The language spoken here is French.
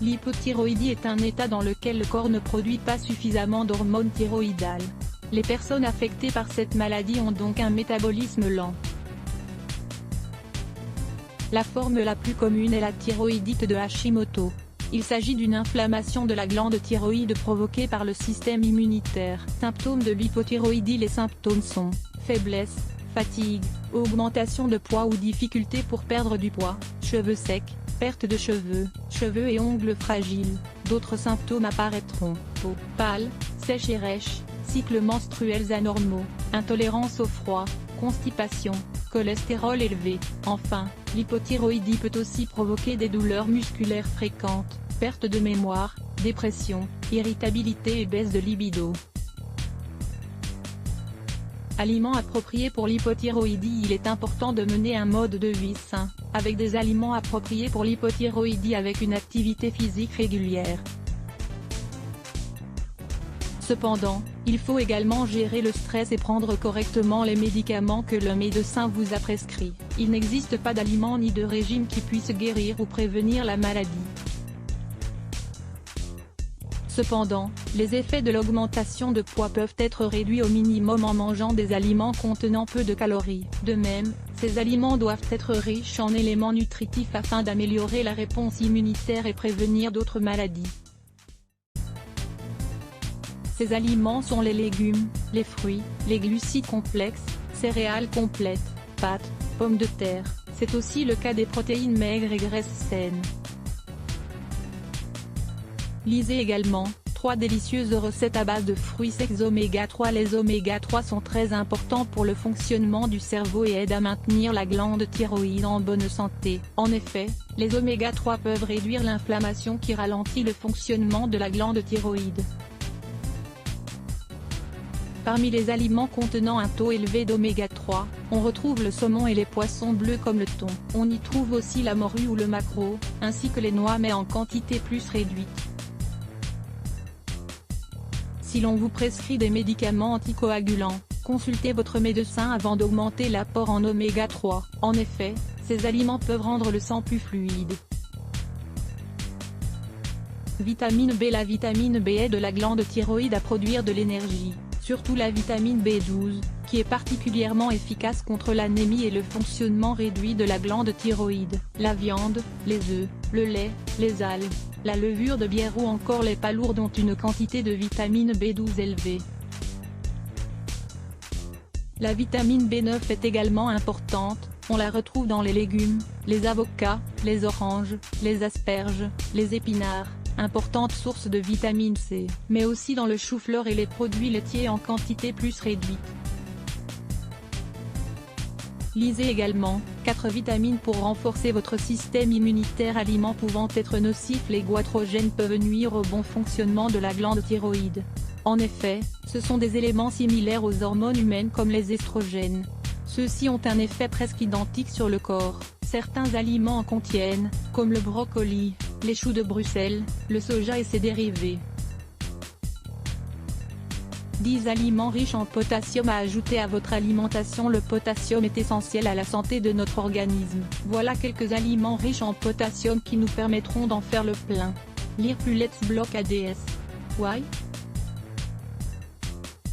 L'hypothyroïdie est un état dans lequel le corps ne produit pas suffisamment d'hormones thyroïdales. Les personnes affectées par cette maladie ont donc un métabolisme lent. La forme la plus commune est la thyroïdite de Hashimoto. Il s'agit d'une inflammation de la glande thyroïde provoquée par le système immunitaire. Symptômes de l'hypothyroïdie. Les symptômes sont faiblesse, fatigue, augmentation de poids ou difficulté pour perdre du poids, cheveux secs, perte de cheveux et ongles fragiles. D'autres symptômes apparaîtront: peau pâle, sèche et rêche, cycles menstruels anormaux, intolérance au froid, constipation, cholestérol élevé. Enfin, l'hypothyroïdie peut aussi provoquer des douleurs musculaires fréquentes, perte de mémoire, dépression, irritabilité et baisse de libido. Aliments appropriés pour l'hypothyroïdie. Il est important de mener un mode de vie sain, avec des aliments appropriés pour l'hypothyroïdie avec une activité physique régulière. Cependant, il faut également gérer le stress et prendre correctement les médicaments que le médecin vous a prescrits. Il n'existe pas d'aliment ni de régime qui puisse guérir ou prévenir la maladie. Cependant, les effets de l'augmentation de poids peuvent être réduits au minimum en mangeant des aliments contenant peu de calories. De même, ces aliments doivent être riches en éléments nutritifs afin d'améliorer la réponse immunitaire et prévenir d'autres maladies. Ces aliments sont les légumes, les fruits, les glucides complexes, céréales complètes, pâtes, pommes de terre. C'est aussi le cas des protéines maigres et graisses saines. Lisez également 3 délicieuses recettes à base de fruits secs oméga 3. Les oméga 3 sont très importants pour le fonctionnement du cerveau et aident à maintenir la glande thyroïde en bonne santé. En effet, les oméga 3 peuvent réduire l'inflammation qui ralentit le fonctionnement de la glande thyroïde. Parmi les aliments contenant un taux élevé d'oméga 3, on retrouve le saumon et les poissons bleus comme le thon. On y trouve aussi la morue ou le maquereau, ainsi que les noix mais en quantité plus réduite. Si l'on vous prescrit des médicaments anticoagulants, consultez votre médecin avant d'augmenter l'apport en oméga 3. En effet, ces aliments peuvent rendre le sang plus fluide. Vitamine B. La vitamine B aide la glande thyroïde à produire de l'énergie, surtout la vitamine B12, qui est particulièrement efficace contre l'anémie et le fonctionnement réduit de la glande thyroïde. La viande, les œufs, le lait, les algues, la levure de bière ou encore les palourdes ont une quantité de vitamine B12 élevée. La vitamine B9 est également importante, on la retrouve dans les légumes, les avocats, les oranges, les asperges, les épinards, importante source de vitamine C, mais aussi dans le chou-fleur et les produits laitiers en quantité plus réduite. Lisez également 4 vitamines pour renforcer votre système immunitaire. Aliments pouvant être nocifs. Les goitrogènes peuvent nuire au bon fonctionnement de la glande thyroïde. En effet, ce sont des éléments similaires aux hormones humaines comme les estrogènes. Ceux-ci ont un effet presque identique sur le corps. Certains aliments en contiennent, comme le brocoli, les choux de Bruxelles, le soja et ses dérivés. 10 aliments riches en potassium à ajouter à votre alimentation. Le potassium est essentiel à la santé de notre organisme. Voilà quelques aliments riches en potassium qui nous permettront d'en faire le plein. Lire plus. Let's block ADS. Why?